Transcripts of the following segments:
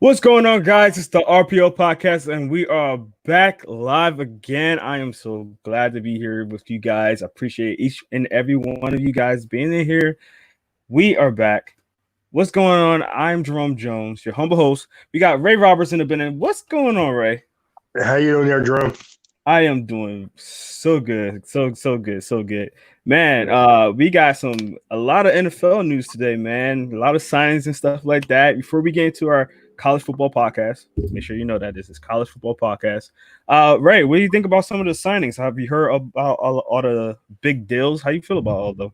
What's going on, guys? It's the RPO podcast, and we are back live again. I am so glad to be here with you guys. I appreciate each and every one of you guys being in here. We are back. What's going on? I'm Jerome Jones, your humble host. We got Ray Roberts in the building. What's going on, Ray? How you doing there, Jerome? I am doing so good, so good, so good, man. Yeah. We got a lot of NFL news today, man. A lot of signings and stuff like that. Before we get into our college football podcast, make sure you know that this is college football podcast. Ray, what do you think about some of the signings? Have you heard about all the big deals? How you feel about all of them?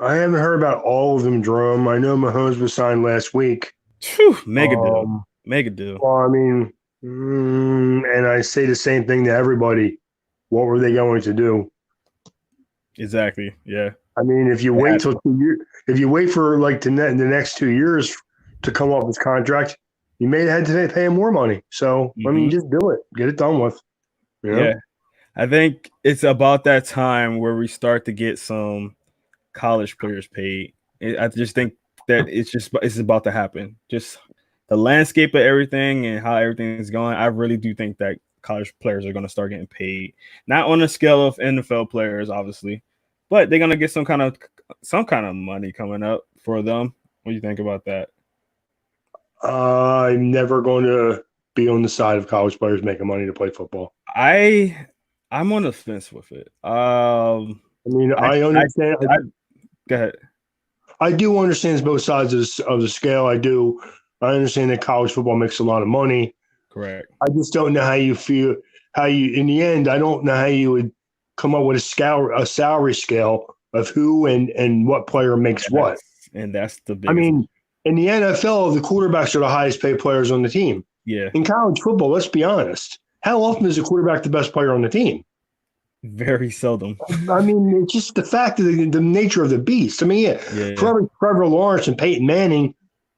I haven't heard about all of them, Jerome. I know Mahomes was signed last week. Whew, mega deal, mega deal. Well, I mean, and I say the same thing to everybody. What were they going to do? Exactly. Yeah. I mean, if you wait till 2 years, if you wait for like the next 2 years to come off his contract, you may have to pay him more money. So I mean, just do it, get it done with. You know? Yeah. I think it's about that time where we start to get some college players paid. I just think that it's about to happen. Just the landscape of everything and how everything is going. I really do think that college players are going to start getting paid, not on the scale of NFL players, obviously, but they're going to get some kind of money coming up for them. What do you think about that? I'm never going to be on the side of college players making money to play football. I'm on the fence with it. I mean, I understand. Go ahead. I do understand both sides of the scale. I do. I understand that college football makes a lot of money. Correct. I just don't know how you feel. In the end, I don't know how you would come up with a salary scale of who and what player makes what. And that's the biggest. I mean, in the NFL, the quarterbacks are the highest paid players on the team. Yeah. In college football, let's be honest. How often is a quarterback the best player on the team? Very seldom. I mean, it's just the fact of the nature of the beast. I mean, Trevor Lawrence and Peyton Manning,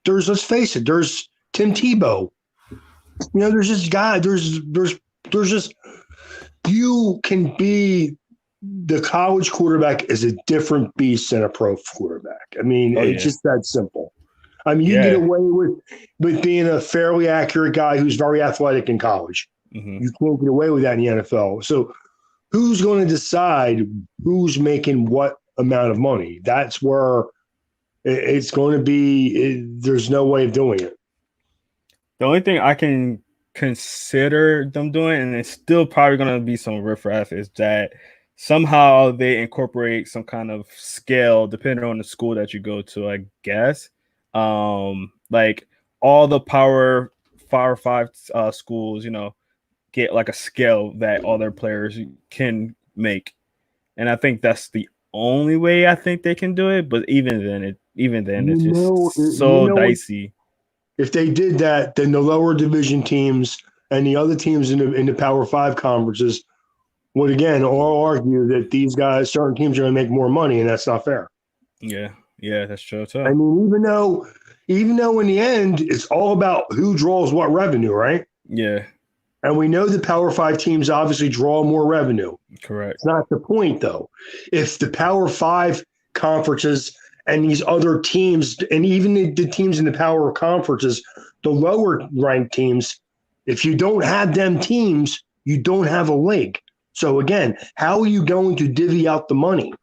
let's face it, there's Tim Tebow. You know, there's this guy, there's just, you can be the college quarterback is a different beast than a pro quarterback. I mean, it's just that simple. I mean, you get away with being a fairly accurate guy who's very athletic in college. Mm-hmm. You can't get away with that in the NFL. So who's going to decide who's making what amount of money? That's where it's going to be. There's no way of doing it. The only thing I can consider them doing, and it's still probably going to be some riffraff, is that somehow they incorporate some kind of scale depending on the school that you go to, I guess. Like all the Power 5 schools, you know, get like a scale that all their players can make. And I think that's the only way I think they can do it. But even then it's just so dicey. If they did that, then the lower division teams and the other teams in the Power 5 conferences would again all argue that these guys, certain teams, are going to make more money, and that's not fair. Yeah, that's true too. I mean, even though in the end it's all about who draws what revenue, right? Yeah. And we know the Power 5 teams obviously draw more revenue. Correct. It's not the point, though. If the Power 5 conferences and these other teams, and even the teams in the Power conferences, the lower ranked teams, if you don't have them teams, you don't have a league. So, again, how are you going to divvy out the money?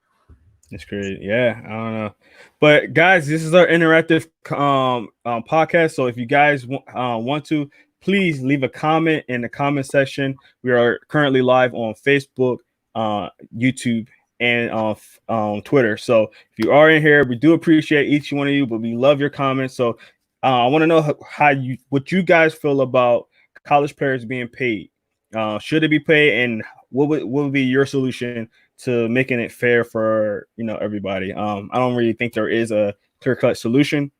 It's crazy. Yeah, I don't know. But, guys, this is our interactive podcast. So if you guys want to, please leave a comment in the comment section. We are currently live on Facebook, YouTube, and on Twitter. So if you are in here, we do appreciate each one of you, but we love your comments. So I want to know what you guys feel about college players being paid. Should it be paid, and what would be your solution to making it fair for everybody? I don't really think there is a clear-cut solution.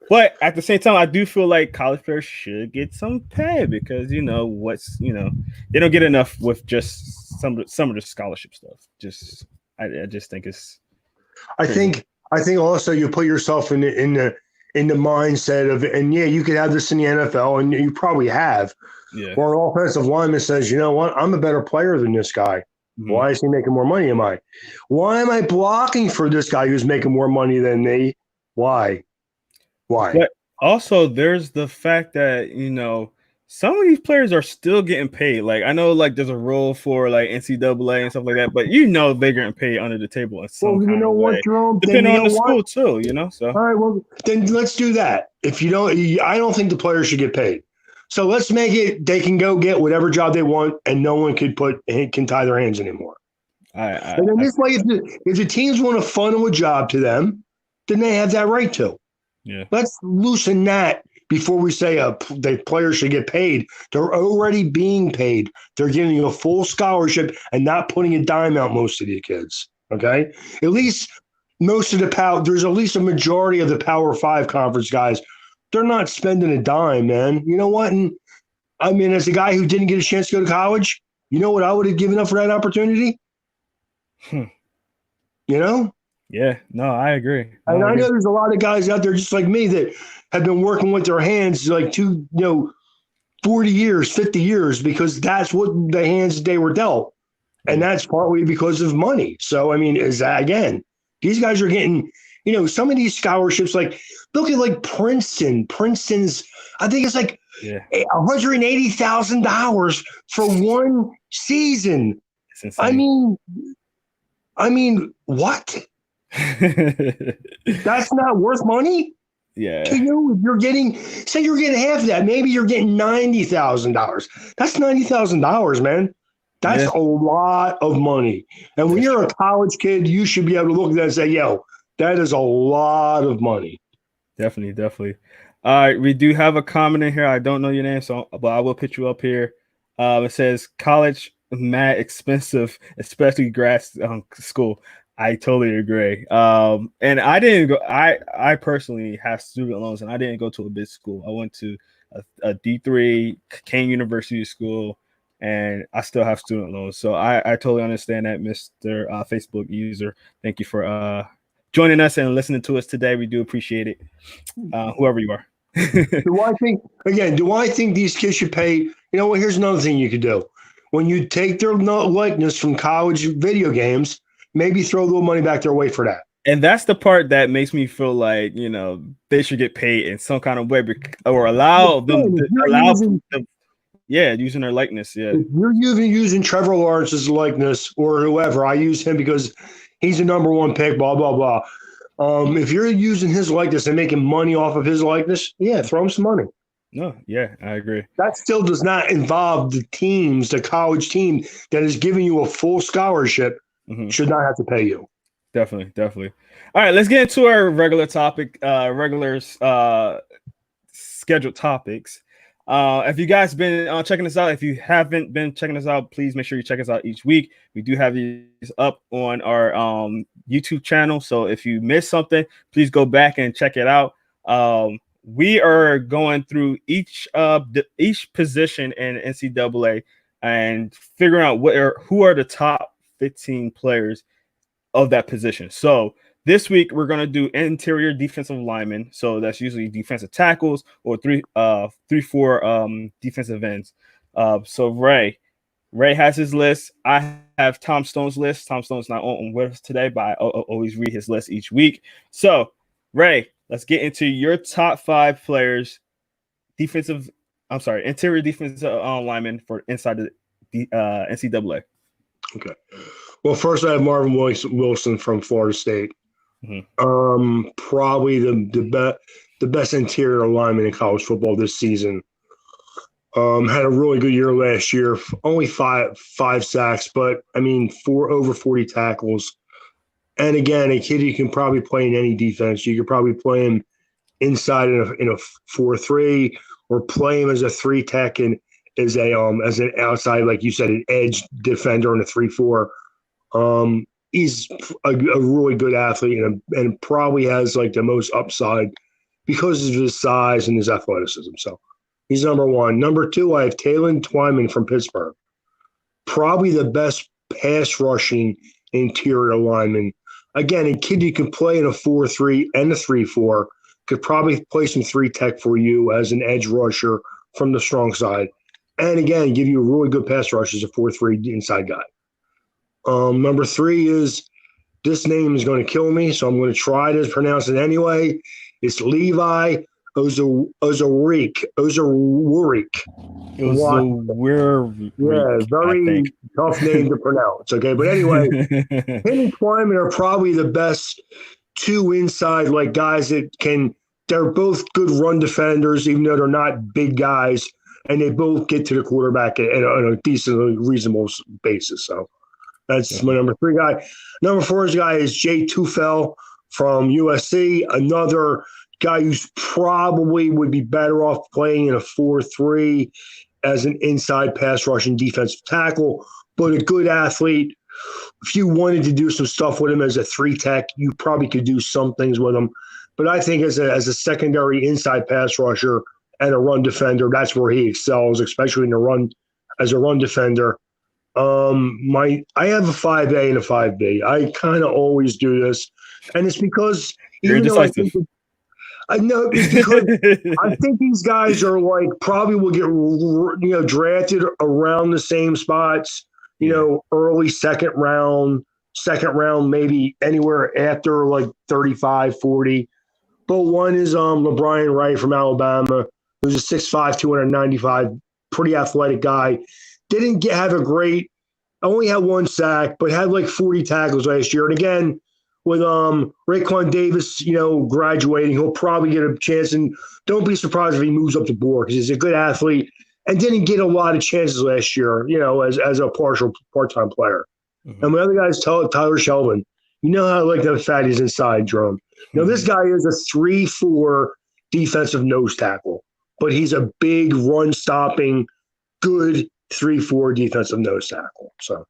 But at the same time, I do feel like college players should get some pay because they don't get enough with just some of the scholarship stuff. I just think it's. I think also you put yourself in the mindset of, and you could have this in the NFL, and you probably have. Yeah. Or an offensive lineman says, you know what, I'm a better player than this guy. Mm-hmm. Why is he making more money than I? Why am I blocking for this guy who's making more money than me? Why? But Also, there's the fact that, some of these players are still getting paid. Like, I know, like, there's a rule for like NCAA and stuff like that, but they're getting paid under the table in some Well, you kind know of what, way, Jerome? Then depending you on know the what? school too. So All right, well, then let's do that. If you don't, I don't think the players should get paid. So let's make it they can go get whatever job they want, and no one can tie their hands anymore. And then I this way, if the teams want to funnel a job to them, then they have that right to. yeah, Let's loosen that before we say the players should get paid. They're already being paid. They're giving you a full scholarship and not putting a dime out most of the kids. Okay, at least most of the power. There's at least a majority of the Power Five conference guys. They're not spending a dime, man. You know what? And I mean, as a guy who didn't get a chance to go to college, you know what I would have given up for that opportunity? Hmm. You know? Yeah, no, I agree. No, And I I agree. know there's a lot of guys out there just like me that have been working with their hands like 40 years, 50 years, because that's what the hands they were dealt. And Yeah, that's partly because of money. So, I mean, is that again, these guys are getting, some of these scholarships, like look at like Princeton. Princeton's, I think it's like yeah, $180,000 for one season. it's I insane. mean, what? That's not worth money to Yeah, you. If say you're getting half of that, maybe you're getting $90,000. That's $90,000, man. That's yeah, a lot of money. And when that's you're true. a college kid, you should be able to look at that and say, yo, that is a lot of money. Definitely, definitely. All right, we do have a comment in here. I don't know your name, but I will put you up here. It says college mad expensive, especially grad school. I totally agree. And I didn't go. I personally have student loans, and I didn't go to a big school. I went to a D3 Kane University school, and I still have student loans. So I totally understand that, Mister Facebook user. Thank you for joining us and listening to us today. We do appreciate it, whoever you are. Do I think these kids should pay? You know what? Here's another thing you could do. When you take their likeness from college video games, maybe throw a little money back their way for that. And that's the part that makes me feel like, they should get paid in some kind of way, or allow them to using their likeness. Yeah. If you're using Trevor Lawrence's likeness or whoever, I use him because he's the number one pick, blah, blah, blah. If you're using his likeness and making money off of his likeness, yeah, throw him some money. No, yeah, I agree. That still does not involve the college team that is giving you a full scholarship should not have to pay you. Definitely, definitely. All right, let's get into our regular topic, scheduled topics. If you guys been checking us out, if you haven't been checking us out, please make sure you check us out each week. We do have these up on our YouTube channel, so if you missed something, please go back and check it out. We are going through each position in NCAA and figuring out who are the top 15 players of that position. So this week we're going to do interior defensive linemen. So that's usually defensive tackles or 3-4 defensive ends. So Ray has his list. I have Tom Stone's list. Tom Stone's not on with us today, but I always read his list each week. So Ray, let's get into your top 5 players, interior defensive linemen for inside the NCAA. Okay. Well, first I have Marvin Wilson from Florida State. Probably the best interior lineman in college football this season. Had a really good year last year. Only five sacks, but I mean over 40 tackles. And again, a kid you can probably play in any defense. You could probably play him inside in a 4-3, or play him as a 3 tech and as an outside, like you said, an edge defender in a 3-4. He's a really good athlete and probably has like the most upside because of his size and his athleticism. So he's number 1. Number 2, I have Taylon Twyman from Pittsburgh. Probably the best pass rushing interior lineman. Again, a kid you can play in a 4-3 and a 3-4. Could probably play some 3 tech for you as an edge rusher from the strong side. And again, give you a really good pass rush as a 4-3 inside guy. Number 3 is, this name is going to kill me, so I'm going to try to pronounce it anyway. It's Levi Ozaric. It was a weird Yeah, I very think. tough name to pronounce. Okay, but anyway, him and Kleiman are probably the best two inside like guys that can. They're both good run defenders, even though they're not big guys, and they both get to the quarterback on a decently reasonable basis. So that's my number 3 guy. Number 4 guy is Jay Tufel from USC, another guy who's probably would be better off playing in a 4-3 as an inside pass rushing defensive tackle, but a good athlete. If you wanted to do some stuff with him as a 3 tech, you probably could do some things with him. But I think as a secondary inside pass rusher and a run defender, that's where he excels, especially in the run as a run defender. I have a 5A and a 5B. I kind of always do this, and it's because You're even though indecisive. I know it's because I think these guys are like probably will get drafted around the same spots. Early second round, maybe anywhere after like 35, 40. But one is LeBron Wright from Alabama, who's a 6'5", 295, pretty athletic guy. Didn't have a great, only had 1 sack, but had like 40 tackles last year. And again, with Raekwon Davis, graduating, he'll probably get a chance. And don't be surprised if he moves up the board because he's a good athlete and didn't get a lot of chances last year, as a part-time player. Mm-hmm. And my other guy is Tyler Shelvin. You know how I like that fatties inside, Jerome. This guy is a 3-4 defensive nose tackle, but he's a big run-stopping, good 3-4 defensive nose tackle. So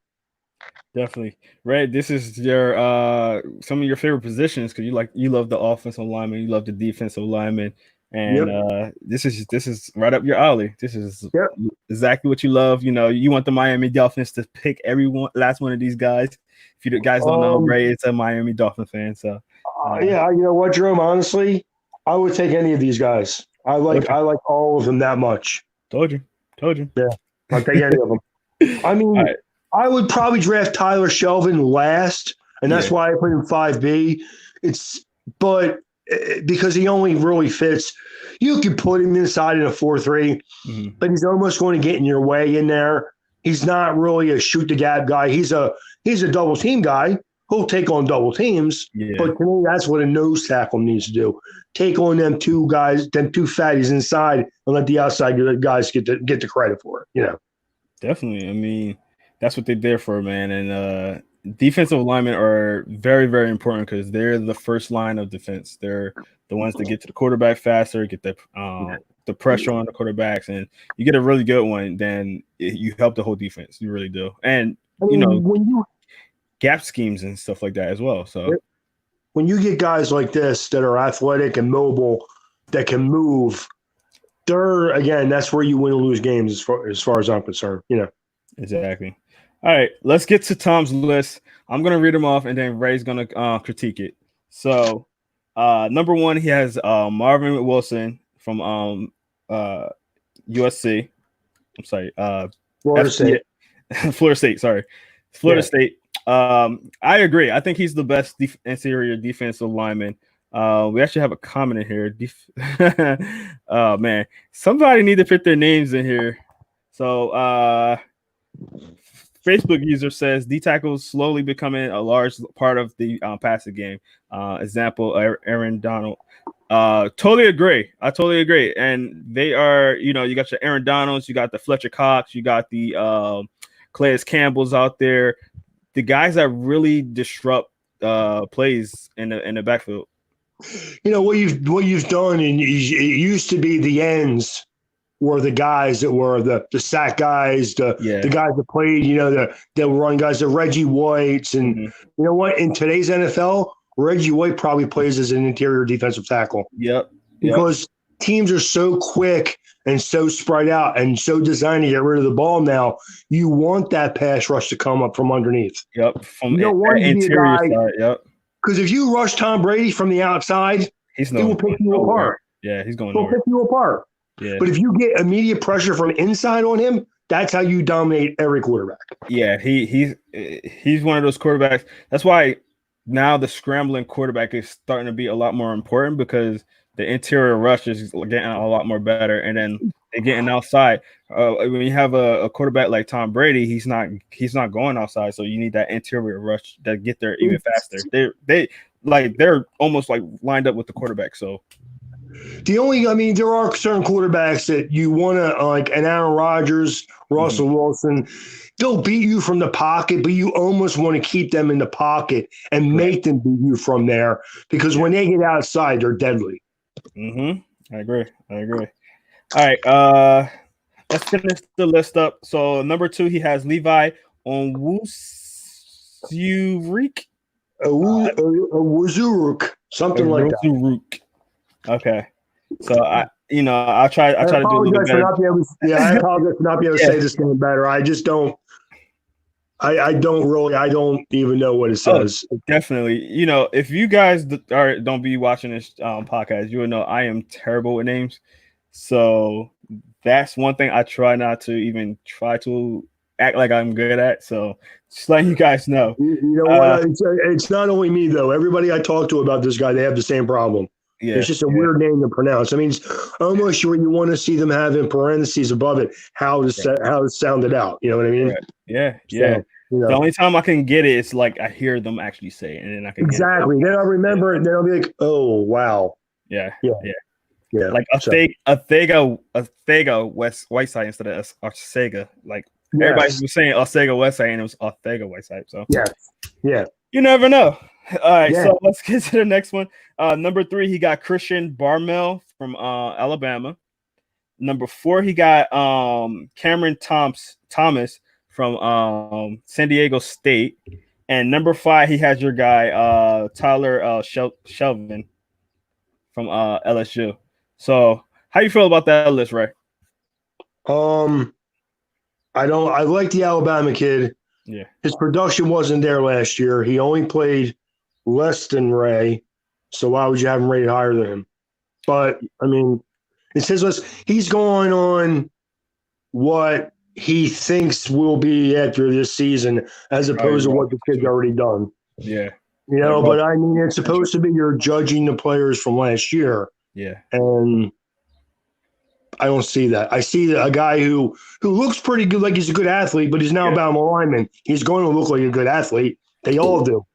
definitely. Right. This is your some of your favorite positions because you love the offensive lineman, you love the defensive lineman, and this is right up your alley. This is exactly what you love. You want the Miami Dolphins to pick last one of these guys. If you guys don't know, Ray is a Miami Dolphin fan, so yeah, you know what, Jerome? Honestly, I would take any of these guys. I like all of them that much. Told you. Yeah, I'll take any of them. I mean, right. I would probably draft Tyler Shelvin last, and that's why I put him 5B. But because he only really fits, you could put him inside in a 4-3, but he's almost going to get in your way in there. He's not really a shoot the gap guy. He's a double team guy. He'll take on double teams, but to me, that's what a nose tackle needs to do. Take on them 2 guys, them 2 fatties inside, and let the outside guys get the credit for it. Definitely. I mean, that's what they're there for, man. And defensive linemen are very, very important because they're the first line of defense. They're the ones that get to the quarterback faster, get the pressure on the quarterbacks, and you get a really good one, then you help the whole defense. You really do. And when you gap schemes and stuff like that as well. So when you get guys like this that are athletic and mobile that can move, that's where you win and lose games as far as I'm concerned. Exactly. All right, let's get to Tom's list. I'm gonna read them off, and then Ray's gonna critique it. So, number 1, he has Marvin Wilson from USC. I'm sorry, Florida State. Florida State. Sorry, Florida State. I agree. I think he's the best interior defensive lineman. We actually have a comment in here. Oh man, somebody need to put their names in here. So Facebook user says D tackles slowly becoming a large part of the passing game. Example, Aaron Donald. Totally agree. I totally agree. And they are, you got your Aaron Donalds, you got the Fletcher Cox, you got the Calais Campbells out there. The guys that really disrupt plays in the backfield. What you've done, and it used to be the ends were the guys that were the sack guys, the guys that played, that were running guys, the Reggie Whites, and you know what? In today's NFL, Reggie White probably plays as an interior defensive tackle. Yep. Because teams are so quick and so spread out and so designed to get rid of the ball now. You want that pass rush to come up from underneath. Yep. From you don't want interior side. Yep. Because if you rush Tom Brady from the outside, he will pick you apart. Yeah, he's going. He'll pick you apart. Yeah. But if you get immediate pressure from inside on him, that's how you dominate every quarterback. Yeah, he's one of those quarterbacks. That's why now the scrambling quarterback is starting to be a lot more important because the interior rush is getting a lot more better, and then they're getting outside. When you have a quarterback like Tom Brady, he's not going outside, so you need that interior rush to get there even faster. They're almost like lined up with the quarterback. So there are certain quarterbacks that you want to like, an Aaron Rodgers, Russell Wilson. They'll beat you from the pocket, but you almost want to keep them in the pocket and make them beat you from there because when they get outside, they're deadly. I agree. All right. Let's finish the list up. So number 2, he has Levi Onwuzurike. Wazuruk, something like that. Okay. So I'll try to do a little bit better. I apologize for not being able to say this thing better. I just don't. I don't even know what it says. Oh, definitely. If you guys don't be watching this podcast, you will know I am terrible with names. So that's one thing I try not to even try to act like I'm good at. So just letting you guys know. You know what? It's not only me though. Everybody I talk to about this guy, they have the same problem. Yeah, it's just a weird name to pronounce. I mean, it's almost where you want to see them have in parentheses above it how it's sounded out. You know what I mean? Right. Yeah. So, the only time I can get it is like I hear them actually say it, and then I can exactly. Then I remember it. Then I'll be like, oh wow. Yeah. Like Athega Whiteside instead of Arcega. Like everybody was saying Arcega Whiteside, and it was Athega Whiteside. So yeah. You never know. All right, so let's get to the next one. Number 3, he got Christian Barmel from Alabama. Number 4, he got Cameron Thomas from San Diego State. And number 5, he has your guy Tyler Shelvin from LSU. So how you feel about that list, Ray? I like the Alabama kid. Yeah. His production wasn't there last year. He only played less than Ray, so why would you have him rated higher than him? But I mean, it's his list. He's going on what he thinks will be after this season, as opposed to what the kid's already done. Yeah, but I mean, it's supposed to be you're judging the players from last year. Yeah, and I don't see that. I see a guy who looks pretty good, like he's a good athlete, but he's now about lineman. He's going to look like a good athlete. They all do.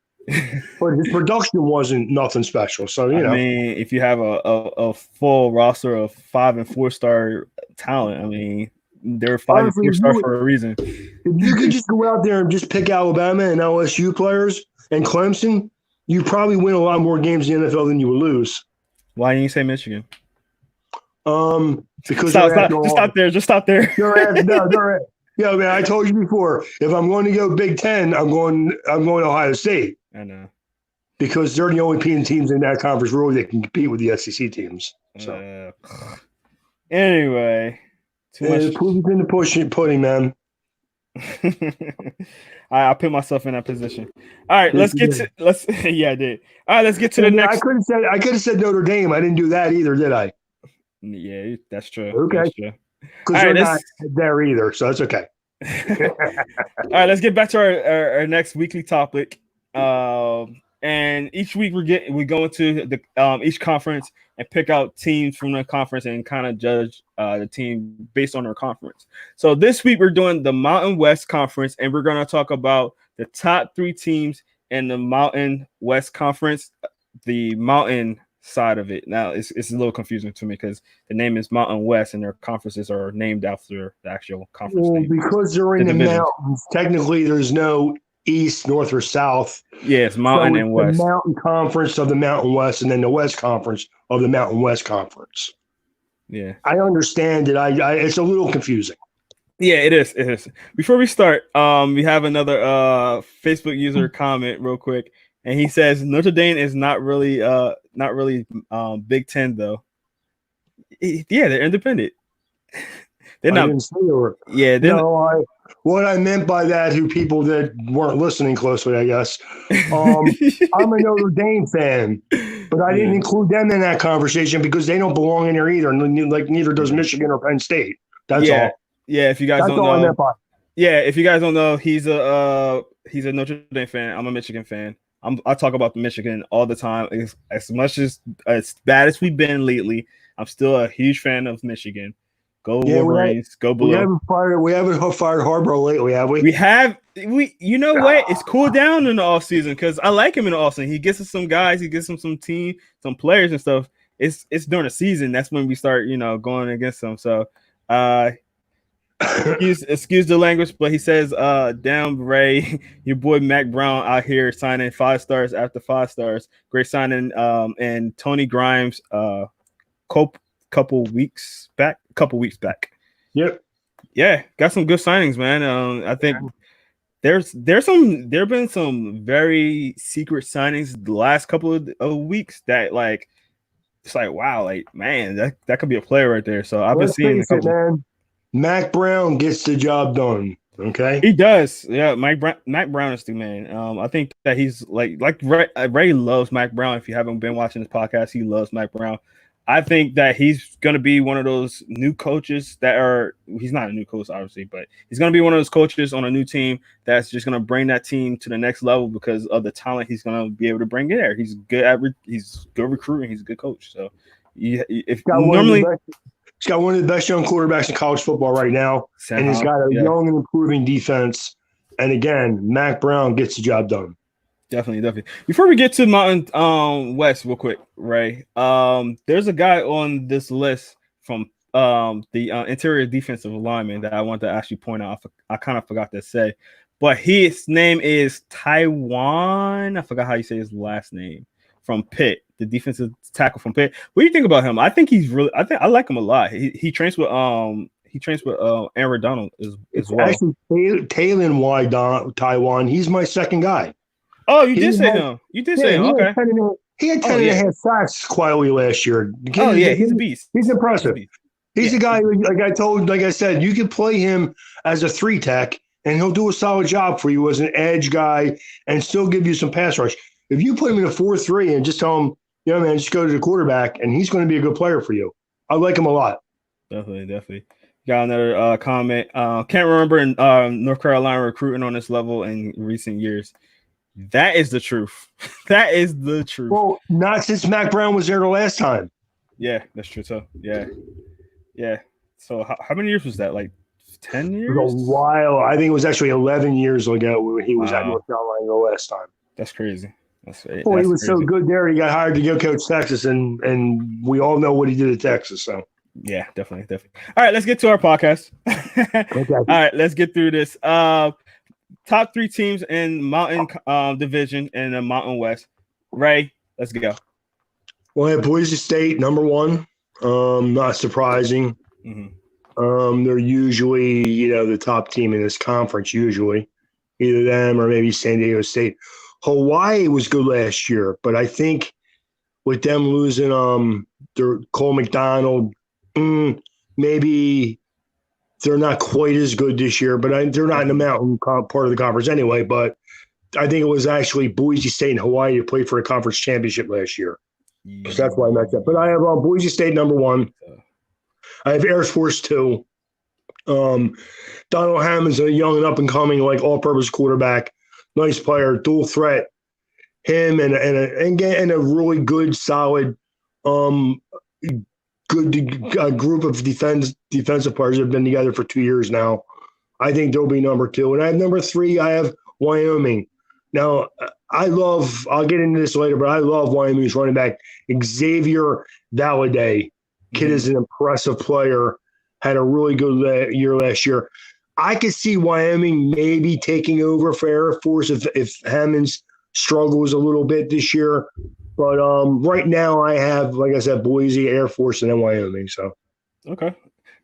But his production wasn't nothing special. So, I mean, if you have a full roster of 5- and 4-star talent, I mean, they're 5- and 4-star for a reason. If you could just go out there and just pick Alabama and LSU players and Clemson, you probably win a lot more games in the NFL than you would lose. Why didn't you say Michigan? Because just stop there. No. Yeah, man, I told you before. If I'm going to go Big Ten, I'm going Ohio State. I know. Because they're the only teams in that conference really that can compete with the SEC teams. So anyway, too much. Proof is in the pudding, man. I put myself in that position. All right, let's get to I did. All right, let's get to the next. I could have said Notre Dame. I didn't do that either, did I? Yeah, that's true. Okay. Because they're not there either, so it's okay. All right, let's get back to our next weekly topic. And each week we go into the each conference and pick out teams from the conference and kind of judge the team based on their conference. So this week we're doing the Mountain West Conference, and we're going to talk about the top 3 teams in the Mountain West Conference. The Mountain side of it. Now it's a little confusing to me because the name is Mountain West and their conferences are named after the actual conference name. Because they're in the mountains, technically there's no east, north, or south. Yeah, it's Mountain and West. The Mountain Conference of the Mountain West, and then the West Conference of the Mountain West Conference. Yeah, I understand it. It's a little confusing. Yeah, it is. It is. Before we start, we have another Facebook user comment real quick, and he says Notre Dame is not really Big Ten though. Yeah, they're independent. They're not. Yeah, what I meant by that, who people that weren't listening closely, I guess. I'm a Notre Dame fan, but I didn't include them in that conversation because they don't belong in there either. Like neither does Michigan or Penn State. That's all. Yeah, if you guys don't know. Yeah, if you guys don't know, he's a Notre Dame fan. I'm a Michigan fan. I talk about Michigan all the time. As much as bad as we've been lately, I'm still a huge fan of Michigan. Go Wolverines, go Blue. We haven't fired Harbaugh lately, have we? You know what? It's cooled down in the off season because I like him in the off season. He gets us some guys, he gets him some team, some players and stuff. It's during the season that's when we start, going against them. So excuse the language, but he says, damn Ray, your boy Mac Brown out here signing 5 stars after 5 stars. Great signing. And Tony Grimes, couple weeks back. Yep. Yeah, got some good signings, man. I think there have been some very secret signings the last couple of weeks that it's like, wow, man, that could be a player right there. So I've been seeing a couple. Man. Mac Brown gets the job done. Okay, he does. Yeah, Mac Brown is the man. I think that he's like Ray loves Mac Brown. If you haven't been watching this podcast, he loves Mac Brown. I think that he's going to be one of those new coaches he's not a new coach, obviously, but he's going to be one of those coaches on a new team that's just going to bring that team to the next level because of the talent he's going to be able to bring in there. He's good recruiting. He's a good coach. So he's got one of the best young quarterbacks in college football right now, and he's got a young and improving defense. And again, Mac Brown gets the job done. Definitely. Before we get to Mountain West real quick, Ray, there's a guy on this list from the interior defensive lineman that I want to actually point out. I kind of forgot to say, but his name is Taiwan. I forgot how you say his last name. From Pitt, the defensive tackle from Pitt. What do you think about him? I think I like him a lot. He trains with Aaron Donald as well. Actually, Taylon Taiwan. He's my second guy. Oh, you did say him. You did say him. Okay. He had 10 and a half sacks quietly last year. He's a beast. He's impressive. He's a guy, like I said, you can play him as a 3-tech, and he'll do a solid job for you as an edge guy and still give you some pass rush. If you put him in a 4-3 and just tell him, man, just go to the quarterback, and he's going to be a good player for you. I like him a lot. Definitely. Got another comment. Can't remember in North Carolina recruiting on this level in recent years. That is the truth. That is the truth. Well, not since Mac Brown was there the last time. Yeah, that's true too. Yeah. So how many years was that? Like 10 years? It was a while. I think it was actually 11 years ago when he was at North Carolina the last time. That's crazy. He was so good there. He got hired to go coach Texas, and we all know what he did at Texas. So yeah, definitely. All right, let's get to our podcast. Okay. All right, let's get through this. Top 3 teams in Mountain Division and the Mountain West. Ray, let's go. Well, I have Boise State, number 1. Not surprising. Mm-hmm. They're usually, the top team in this conference, usually. Either them or maybe San Diego State. Hawaii was good last year, but I think with them losing their Cole McDonald, maybe they're not quite as good this year, but they're not in the mountain part of the conference anyway. But I think it was actually Boise State and Hawaii who played for a conference championship last year. So that's why I matched up. But I have Boise State number 1. I have Air Force 2. Donald Hammond's a young and up-and-coming, all-purpose quarterback. Nice player, dual threat. Him and a really good, solid good group of defensive players that have been together for 2 years now. I think they'll be number 2. And I have number 3, I have Wyoming. Now, I'll get into this later, but I love Wyoming's running back, Xavier Valladay. Kid is an impressive player, had a really good year last year. I could see Wyoming maybe taking over for Air Force if Hammonds struggles a little bit this year. But right now I have, like I said, Boise, Air Force, and then Wyoming. So, okay.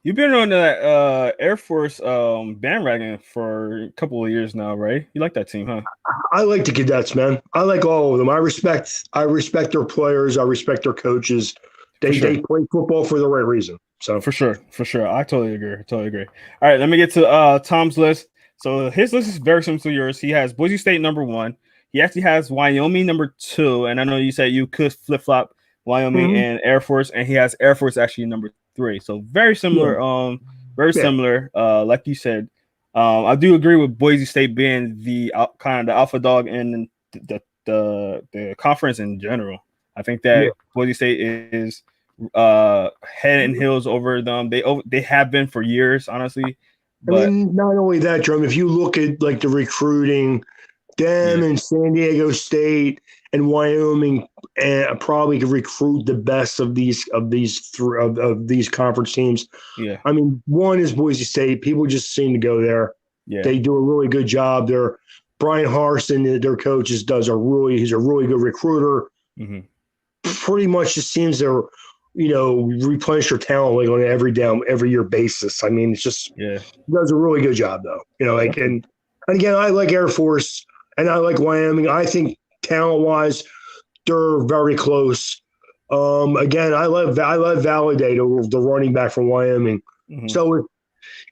You've been on that Air Force bandwagon for a couple of years now, right? You like that team, huh? I like the cadets, man. I like all of them. I respect their players. I respect their coaches. They play football for the right reason. So for sure. I totally agree. All right, let me get to Tom's list. So his list is very similar to yours. He has Boise State number 1. He actually has Wyoming number 2, and I know you said you could flip flop Wyoming and Air Force, and he has Air Force actually number 3. So very similar. Similar. Like you said, I do agree with Boise State being the kind of the alpha dog and the the conference in general. I think Yeah. that Boise State is head and heels over them. They have been for years, honestly. I But mean, not only that, Drum, if you look at like the recruiting, them yeah, and San Diego State and Wyoming probably could recruit the best of these conference teams. yeah, I mean, one is Boise State. People just seem to go there. yeah. They do a really good job there. Brian Harson, their coach, he's a really good recruiter. Mm-hmm. Pretty much just seems to, replenish their talent like on an every year basis. I mean, it's just Yeah. he does a really good job though. And again, I like Air Force and I like Wyoming. I think talent wise, they're very close. Again, I love Valladay, the running back from Wyoming. Mm-hmm. So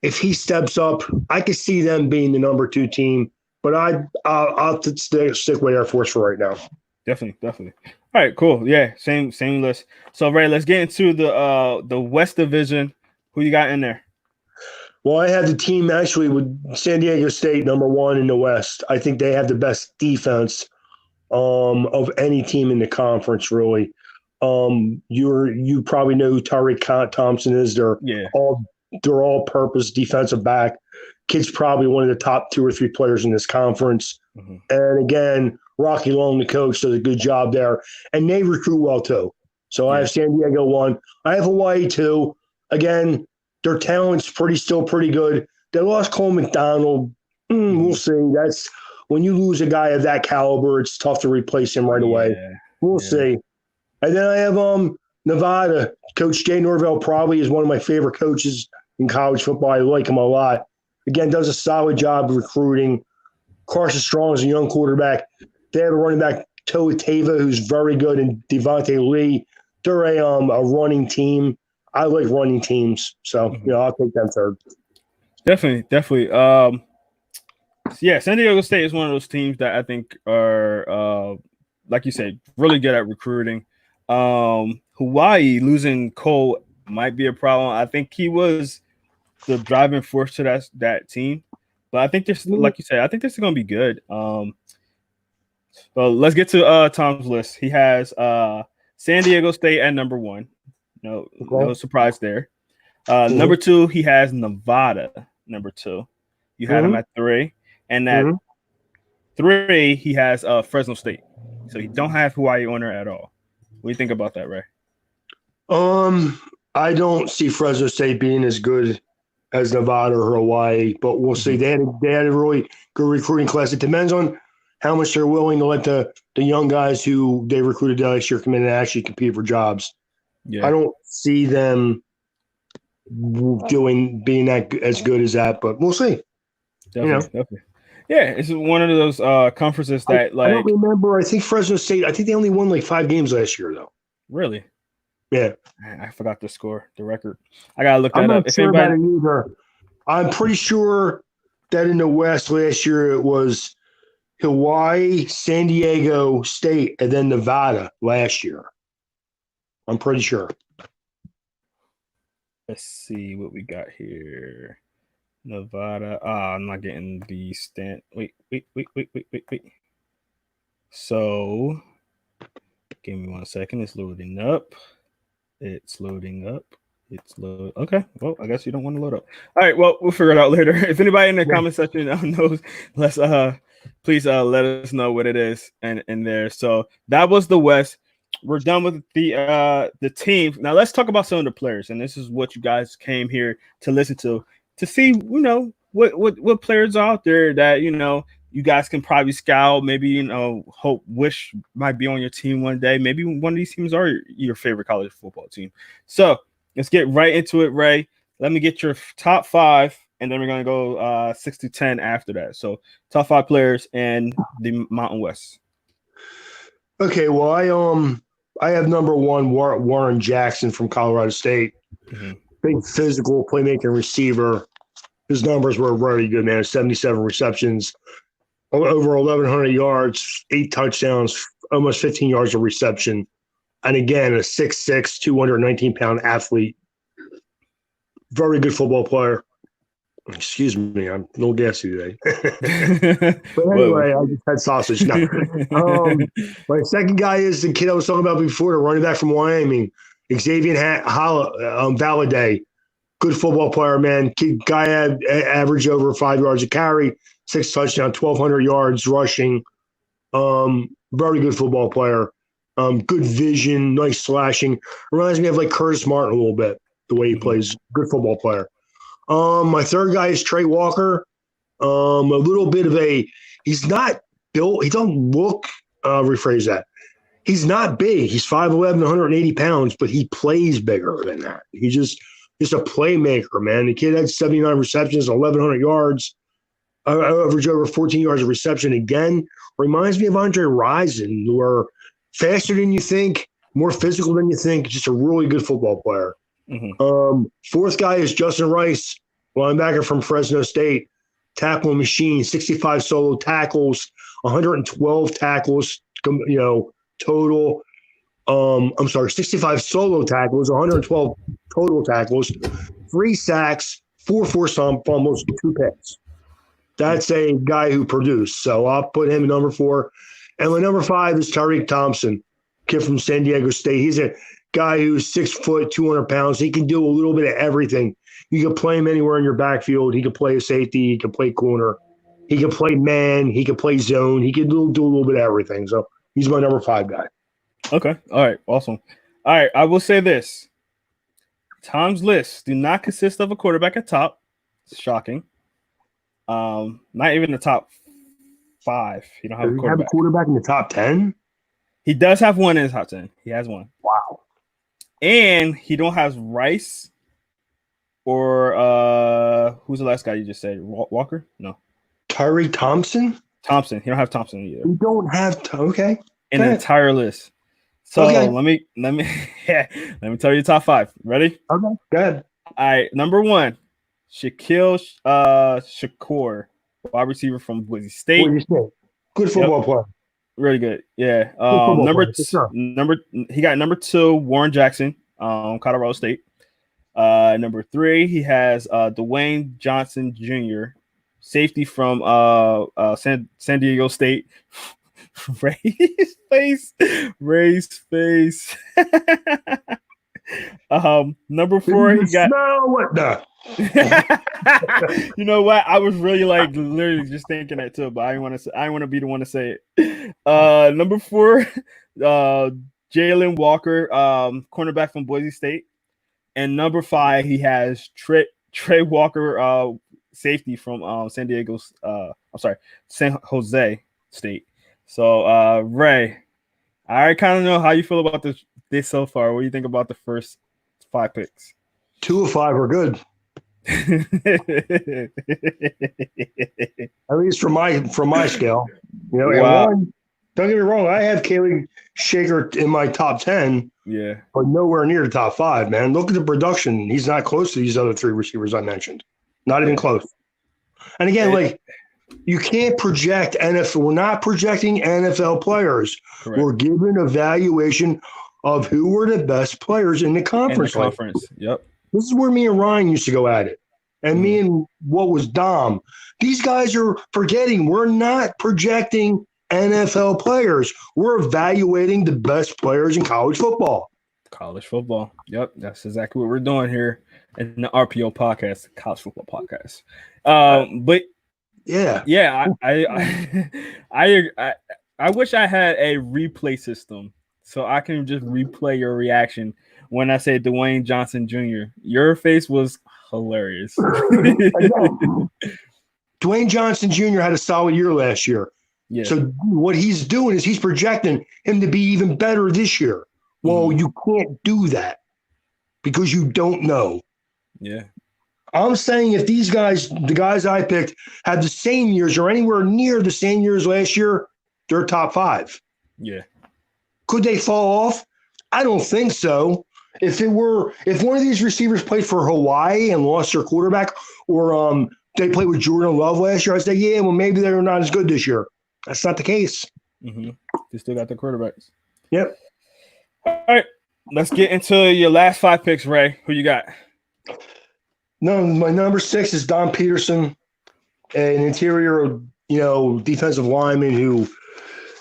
if he steps up, I could see them being the number 2 team. But I'll stick with Air Force for right now. Definitely. All right, cool. Yeah, same list. So Ray, let's get into the West Division. Who you got in there? Well, I have the team actually with San Diego State number 1 in the West. I think they have the best defense of any team in the conference, really. You probably know who Tariq Thompson is. They're all purpose defensive back. Kid's probably one of the top 2 or 3 players in this conference. Mm-hmm. And again, Rocky Long, the coach, does a good job there. And they recruit well too. So I have San Diego 1. I have Hawaii 2. Again, their talent's still pretty good. They lost Cole McDonald. We'll see. That's when you lose a guy of that caliber, it's tough to replace him right away. We'll see. And then I have Nevada. Coach Jay Norvell probably is one of my favorite coaches in college football. I like him a lot. Again, does a solid job recruiting. Carson Strong is a young quarterback. They have a running back, Toa Tava, who's very good, and Devontae Lee. They're a running team. I like running teams, so I'll take them third. Definitely. San Diego State is one of those teams that I think are, like you said, really good at recruiting. Hawaii losing Cole might be a problem. I think he was the driving force to that team, but I think this, like you said, I think this is going to be good. So let's get to Tom's list. He has San Diego State at number 1. No surprise there. Number 2, he has Nevada. Number 2, you had him at 3, and at 3, he has Fresno State. So you don't have Hawaii on there at all. What do you think about that, Ray? I don't see Fresno State being as good as Nevada or Hawaii, but we'll see. They had a really good recruiting class. It depends on how much they're willing to let the young guys who they recruited last year come in and actually compete for jobs. Yeah. I don't see them being that as good as that, but we'll see. Definitely. Yeah, it's one of those conferences that I don't remember. I think Fresno State. I think they only won like 5 games last year, though. Really? Yeah. I forgot the score, the record. I gotta look that up. I'm not sure about it either. I'm pretty sure that in the West last year it was Hawaii, San Diego State, and then Nevada last year. I'm pretty sure. Let's see what we got here. Nevada. I'm not getting the stand. Wait. So, give me 1 second. It's loading up. Okay. Well, I guess you don't want to load up. All right. Well, we'll figure it out later. If anybody in the comment section knows, let's please let us know what it is and in there. So that was the West. We're done with the team. Now let's talk about some of the players. And this is what you guys came here to listen to see, what players are out there that, you guys can probably scout, maybe, wish might be on your team one day. Maybe one of these teams are your favorite college football team. So let's get right into it, Ray. Let me get your top 5, and then we're going to go 6 to 10 after that. So top 5 players in the Mountain West. Okay, well, I have number 1, Warren Jackson from Colorado State. Mm-hmm. Big physical playmaking receiver. His numbers were really good, man. 77 receptions, over 1,100 yards, 8 touchdowns, almost 15 yards of reception. And again, a 6'6", 219-pound athlete. Very good football player. Excuse me, I'm a little gassy today. But Whoa. anyway, I just had sausage. No. My second guy is the kid I was talking about before, the running back from Wyoming, Xavier Valladay. Good football player, man. Guy had average over 5 yards a carry, 6 touchdowns, 1,200 yards rushing. Very good football player. Good vision, nice slashing. Reminds me of like Curtis Martin a little bit, the way he plays. Good football player. My third guy is Trey Walker. A little bit of he's not built, he don't look, rephrase that. He's not big. He's 5'11", 180 pounds, but he plays bigger than that. He's just a playmaker, man. The kid had 79 receptions, 1,100 yards, average over 14 yards of reception. Again, reminds me of Andre Rison, who are faster than you think, more physical than you think, just a really good football player. Fourth guy is Justin Rice, linebacker from Fresno State, tackle machine, 65 solo tackles, 112 tackles, total. 65 solo tackles, 112 total tackles, 3 sacks, 4 forced fumbles, 2 picks. That's a guy who produced. So I'll put him at number 4. And my number 5 is Tariq Thompson, kid from San Diego State. He's a guy who's 6 foot, 200 pounds. He can do a little bit of everything. You can play him anywhere in your backfield. He can play a safety. He can play corner. He can play man. He can play zone. He can do a little bit of everything. So he's my number 5 guy. Okay. All right. Awesome. All right. I will say this. Tom's lists do not consist of a quarterback at top. It's shocking. Not even the top 5. He don't have a quarterback. Have a quarterback in the top 10? He does have one in the top 10. He has one. Wow. And he don't have Rice or who's the last guy you just said? Walker? No. Tyree Thompson? Thompson. He don't have Thompson either. You don't have okay. In the entire list. So let me let me tell you the top 5. Ready? Okay. Go ahead. All right, number 1, Shaquille Shakur, wide receiver from Boise State. Good football player. Really good. Yeah. He got number 2, Warren Jackson, Colorado State. Number 3, he has Dwayne Johnson Jr., safety from San Diego State. Ray's face. Number 4, he got. What the? You know what? I was really literally just thinking that too, but I didn't want to be the one to say it. Number 4, Jalen Walker, cornerback from Boise State, and number 5, he has Trey Walker, safety from San Jose State. So, Ray, I kind of know how you feel about this so far. What do you think about the first 5 picks? 2 of 5 are good. At least from my scale. Wow. And don't get me wrong, I have Kaylee Shaker in my top 10. Yeah. But nowhere near the top 5, man. Look at the production. He's not close to these other 3 receivers I mentioned. Not even close. And again, you can't project NFL. We're not projecting NFL players. Correct. We're giving an evaluation of who were the best players in the conference. Yep. This is where me and Ryan used to go at it. And me and what was Dom. These guys are forgetting we're not projecting NFL players. We're evaluating the best players in college football. College football. Yep. That's exactly what we're doing here in the RPO podcast, college football podcast. But yeah, I wish I had a replay system so I can just replay your reaction when I say Dwayne Johnson Jr. Your face was hilarious. Dwayne Johnson Jr. had a solid year last year. Yeah. So what he's doing is he's projecting him to be even better this year. Well, you can't do that because you don't know. Yeah. I'm saying if these guys, the guys I picked, had the same years or anywhere near the same years last year, they're top 5. Yeah. Could they fall off? I don't think so. If one of these receivers played for Hawaii and lost their quarterback, or they played with Jordan Love last year, I'd say, yeah, well, maybe they're not as good this year. That's not the case. They still got the quarterbacks. Yep. All right. Let's get into your last 5 picks, Ray. Who you got? No, my number 6 is Don Peterson, an interior, defensive lineman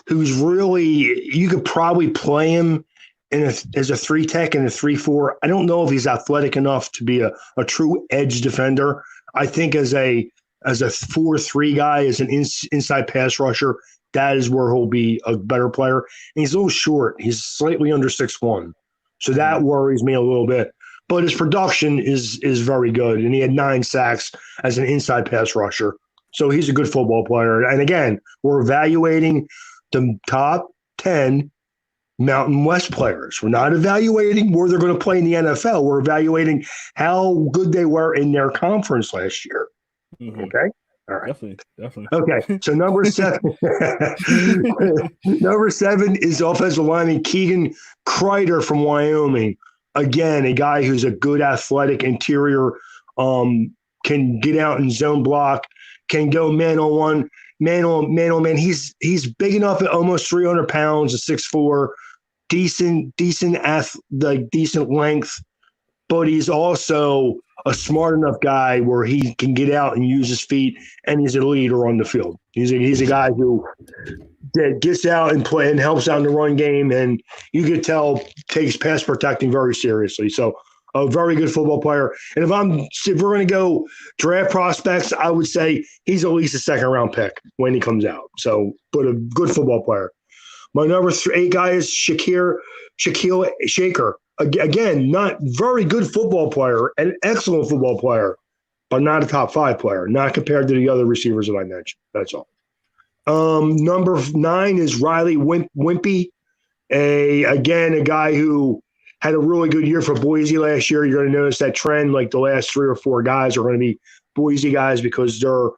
who's really, you could probably play him as a 3 tech and a 3-4. I don't know if he's athletic enough to be a true edge defender. I think as a 4-3 guy, as an inside pass rusher, that is where he'll be a better player. And he's a little short. He's slightly under 6'1". So that worries me a little bit. But his production is very good. And he had 9 sacks as an inside pass rusher. So he's a good football player. And again, we're evaluating the top 10 Mountain West players. We're not evaluating where they're going to play in the NFL. We're evaluating how good they were in their conference last year. Mm-hmm. Okay? All right. Definitely. Okay, so number 7. Number 7 is offensive lineman Keegan Kreider from Wyoming. Again, a guy who's a good athletic interior, can get out and zone block, can go man-on-one, man. He's big enough at almost 300 pounds, a 6'4", decent length, but he's also a smart enough guy where he can get out and use his feet, and he's a leader on the field. He's a guy who that gets out and play and helps out in the run game, and you could tell takes pass protecting very seriously. So a very good football player. And if we're going to go draft prospects, I would say he's at least a 2nd-round pick when he comes out. So, but a good football player. My number 8 guy is Shaquille Shaker. Again, not very good football player, an excellent football player, but not a top 5 player, not compared to the other receivers that I mentioned. That's all. Number 9 is Riley Wimpy, a guy who had a really good year for Boise last year. You're going to notice that trend, like the last 3 or 4 guys are going to be Boise guys because they're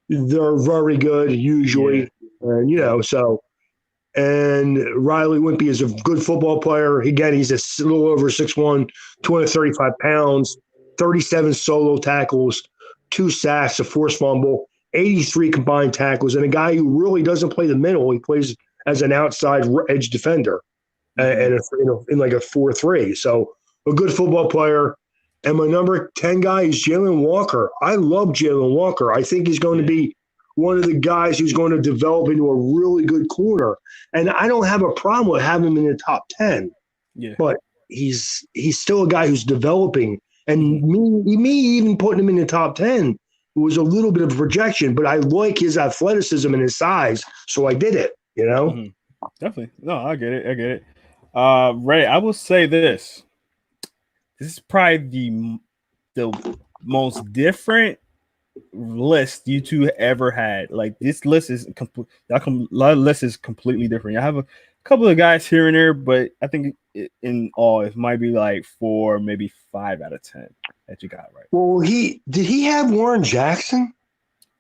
very good usually. Yeah. And Riley Wimpy is a good football player. Again, he's a little over 6'1", 235 pounds, 37 solo tackles, 2 sacks, a forced fumble, 83 combined tackles, and a guy who really doesn't play the middle. He plays as an outside edge defender and in like a 4-3. So a good football player. And my number 10 guy is Jalen Walker. I love Jalen Walker. I think he's going to be one of the guys who's going to develop into a really good corner. And I don't have a problem with having him in the top 10. Yeah. But he's still a guy who's developing. And me even putting him in the top 10 was a little bit of a projection, but I like his athleticism and his size, so I did it, Definitely. No, I get it. Ray, I will say this. This is probably the most different list you two ever had. Like, this list is complete. A lot of list is completely different. I have a couple of guys here and there, but I think in all it might be like 4, maybe 5 out of 10 that you got right. Well, did he have Warren Jackson?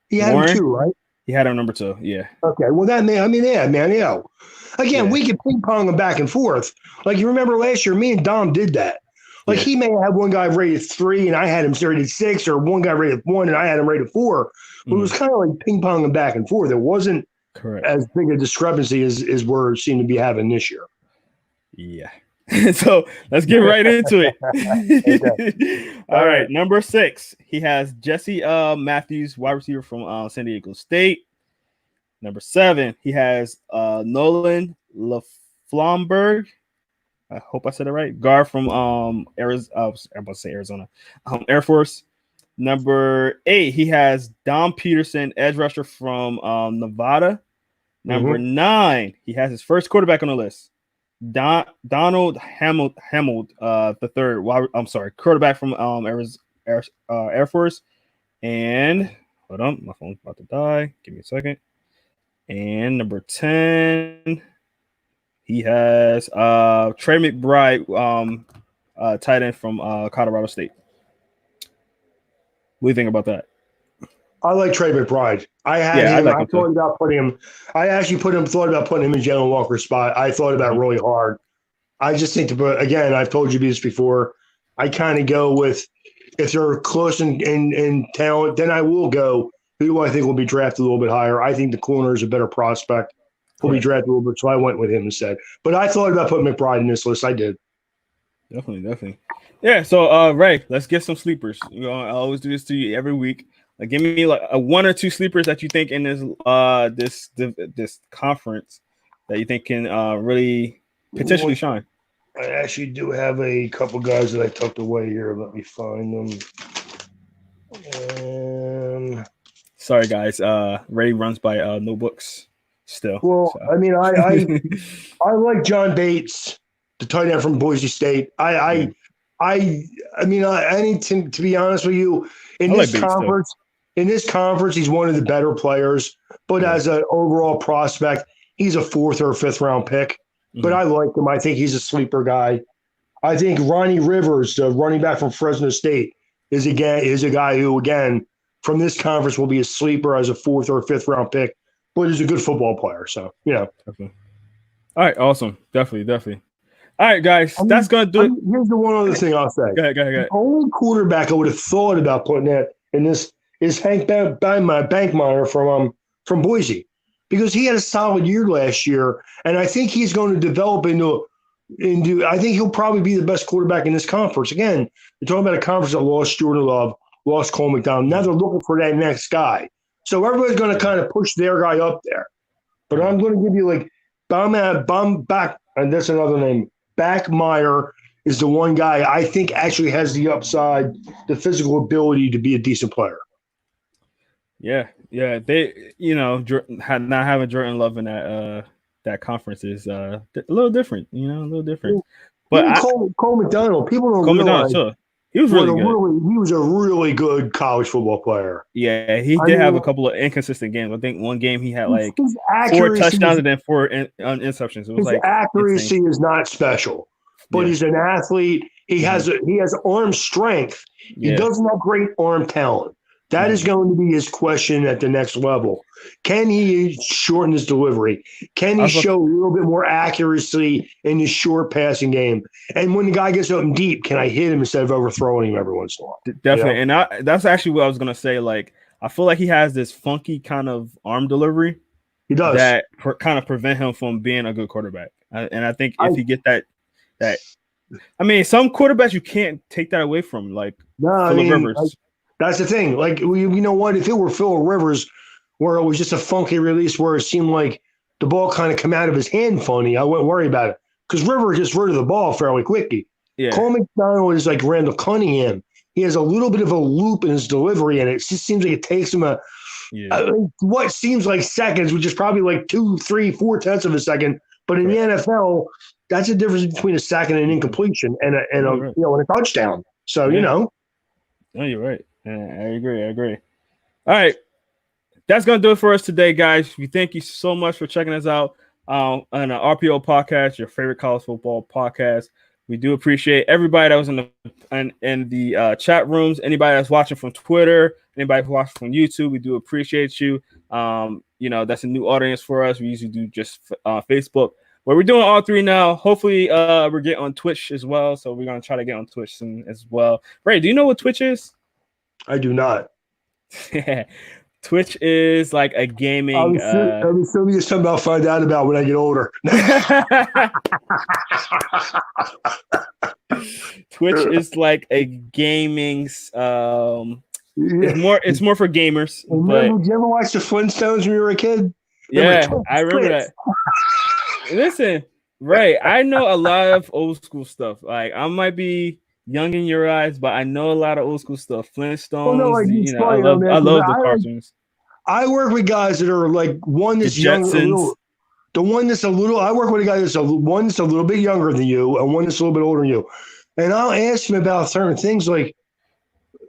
He had him too, right? He had him number 2. Yeah. Okay. Well, man. Again, we could ping pong him back and forth. Like, you remember last year, me and Dom did that. Like, he may have one guy rated 3 and I had him rated 6, or one guy rated 1 and I had him rated 4. But it was kind of like ping ponging back and forth. It wasn't as big a discrepancy as we're seem to be having this year. Yeah. So let's get right into it. All right. Number 6, he has Jesse Matthews, wide receiver from San Diego State. Number 7, he has Nolan LaFlomberg. I hope I said it right. Guard from Arizona. Air Force. Number 8, he has Dom Peterson, edge rusher from Nevada. Number 9, he has his first quarterback on the list, Donald Hammold the third. Quarterback from Air Force. And hold on, my phone's about to die. Give me a second. And number 10, he has Trey McBride, tight end from Colorado State. What do you think about that? I like Trey McBride. I thought about putting him. I actually thought about putting him in Jalen Walker's spot. I thought about it really hard. I just think again, I've told you this before. I kind of go with, if they're close in talent, then I will go. Who do I think will be drafted a little bit higher? I think the corner is a better prospect. Will be drafted a little bit, so I went with him instead. But I thought about putting McBride in this list. I did. Definitely. Yeah. So, Ray, let's get some sleepers. I always do this to you every week. Like, give me like a one or two sleepers that you think in this conference that you think can really potentially shine. I actually do have a couple guys that I tucked away here. Let me find them. Sorry, guys. Ray runs by notebooks still. Well, So. I mean, I like John Bates, the tight end from Boise State. I mean, I need to be honest with you. In this conference, he's one of the better players. But as an overall prospect, he's a 4th or 5th round pick. But I like him. I think he's a sleeper guy. I think Ronnie Rivers, the running back from Fresno State, is a guy who, again, from this conference will be a sleeper as a 4th or 5th round pick, but he's a good football player. So, Definitely. All right, awesome. Definitely. All right, guys, that's going to do it. Here's the one other thing I'll say. Go ahead. The only quarterback I would have thought about putting that in this is Hank Bankmeyer from Boise, because he had a solid year last year, and I think he's going to develop into I think he'll probably be the best quarterback in this conference. Again, you're talking about a conference that lost Jordan Love, lost Cole McDonald. Now they're looking for that next guy. So everybody's going to kind of push their guy up there. But I'm going to give you like Back, and that's another name. Backmeyer is the one guy I think actually has the upside, the physical ability to be a decent player. Yeah. They, not having Jordan Love in that conference is a little different. A little different. But Cole McDonald, people don't realize. Sure. He was really good. He was a really good college football player. Yeah, he did have a couple of inconsistent games. I think one game he had like 4 touchdowns and then 4 interceptions. It was his accuracy insane. Is not special, but he's an athlete. He has arm strength. He doesn't have great arm talent. That is going to be his question at the next level. Can he shorten his delivery? Can he show a little bit more accuracy in his short passing game? And when the guy gets up and deep, can I hit him instead of overthrowing him every once in a while? Definitely. And that's actually what I was going to say. Like, I feel like he has this funky kind of arm delivery. He does. That kind of prevent him from being a good quarterback. And I think if you get that, I mean, some quarterbacks you can't take that away from, like Phillip Rivers. That's the ththing. Like, you know what? If it were Phil Rivers, where it was just a funky release where it seemed like the ball kind of come out of his hand funny, I wouldn't worry about it. Because Rivers just rid of the ball fairly quickly. Yeah. Cole McDonald is like Randall Cunningham. He has a little bit of a loop in his delivery, and it just seems like it takes him what seems like seconds, which is probably like 2, 3, 4 tenths of a second. But in the NFL, that's the difference between a sack and an incompletion and a touchdown. So, No, you're right. I agree. All right. That's going to do it for us today, guys. We thank you so much for checking us out on the RPO podcast, your favorite college football podcast. We do appreciate everybody that was in the chat rooms, anybody that's watching from Twitter, anybody who's watching from YouTube. We do appreciate you. That's a new audience for us. We usually do just Facebook. But we're doing all 3 now. Hopefully, we're getting on Twitch as well. So we're going to try to get on Twitch soon as well. Ray, do you know what Twitch is? I do not. Twitch is like a gaming. I'm assuming it's something I'll find out about when I get older. Twitch is like a gaming. It's more for gamers. Did you ever watch the Flintstones when you were a kid? Yeah, I remember that. Listen, Ray, I know a lot of old school stuff. Like, I might be young in your eyes, but I know a lot of old school stuff. Flintstones, I love the cartoons. I work with guys that are like one that's younger. The one that's a little. I work with a guy that's one that's a little bit younger than you, and one that's a little bit older than you. And I'll ask him about certain things, like,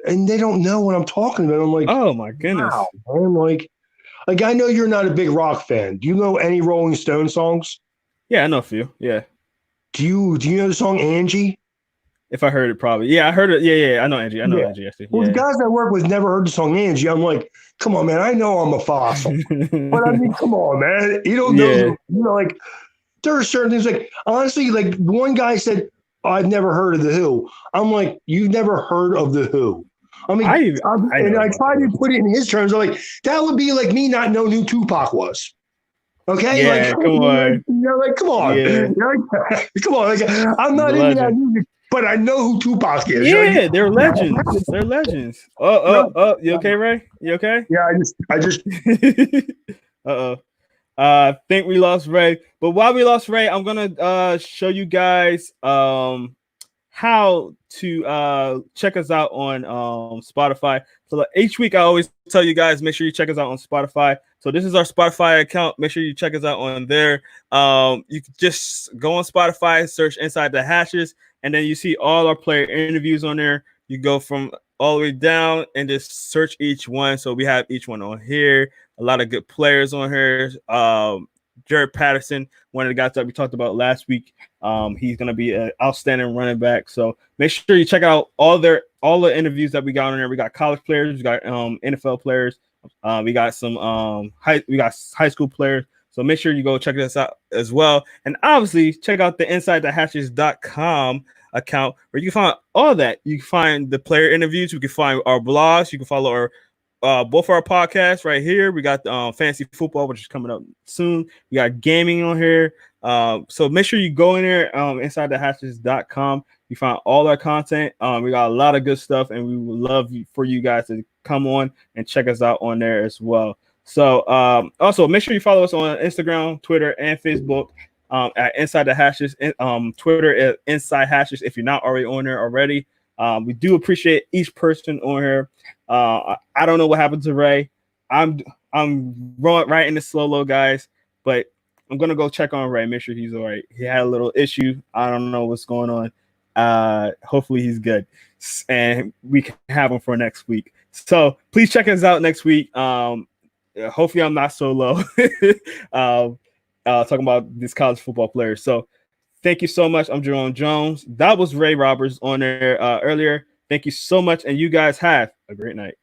and they don't know what I'm talking about. I'm like, oh my goodness, wow, man. Like I know you're not a big rock fan. Do you know any Rolling Stone songs? Yeah, I know a few. Yeah. Do you know the song Angie? If I heard it, probably. Yeah, I heard it. Yeah, I know Angie. Angie, actually. Well, the guys I work with never heard the song Angie. I'm like, come on, man. I know I'm a fossil. But I mean, come on, man. You don't know. Like, there are certain things. Like, honestly, like, one guy said, I've never heard of The Who. I'm like, you've never heard of The Who. I mean, I tried to put it in his terms. I'm like, that would be like me not knowing who Tupac was. Okay, yeah, come on. Like, come on, yeah. come on. Like, I'm not into that music. but I know who Tupac is. Yeah, they're legends. They're legends. You okay, Ray? You okay? Yeah, I just. Uh-oh. Think we lost Ray. But while we lost Ray, I'm gonna show you guys how to check us out on Spotify. So like, each week I always tell you guys, make sure you check us out on Spotify. So this is our Spotify account. Make sure you check us out on there. You can just go on Spotify, search Inside the Hashes, and then you see all our player interviews on there. You go from all the way down and just search each one. So we have each one on here. A lot of good players on here. Jared Patterson, one of the guys that we talked about last week. He's going to be an outstanding running back. So make sure you check out all the interviews that we got on there. We got college players, we got NFL players, we got some high school players. So make sure you go check this out as well. And obviously check out the InsideTheHashes.com account where you can find all that. You can find the player interviews. You can find our blogs. You can follow our both our podcasts right here. We got fantasy football, which is coming up soon. We got gaming on here. So make sure you go in there, InsideTheHashes.com. You find all our content. We got a lot of good stuff, and we would love for you guys to come on and check us out on there as well. So also make sure you follow us on Instagram, Twitter, and Facebook at Inside the Hashes. Twitter at Inside Hashes if you're not already on there already. We do appreciate each person on here. I don't know what happened to Ray. I'm writing this slow, guys, but I'm gonna go check on Ray, make sure he's all right. He had a little issue. I don't know what's going on. Hopefully he's good, and we can have him for next week. So please check us out next week. Hopefully I'm not solo. Talking about this college football player. So thank you so much. I'm Jerome Jones. That was Ray Roberts on there earlier. Thank you so much, and you guys have a great night.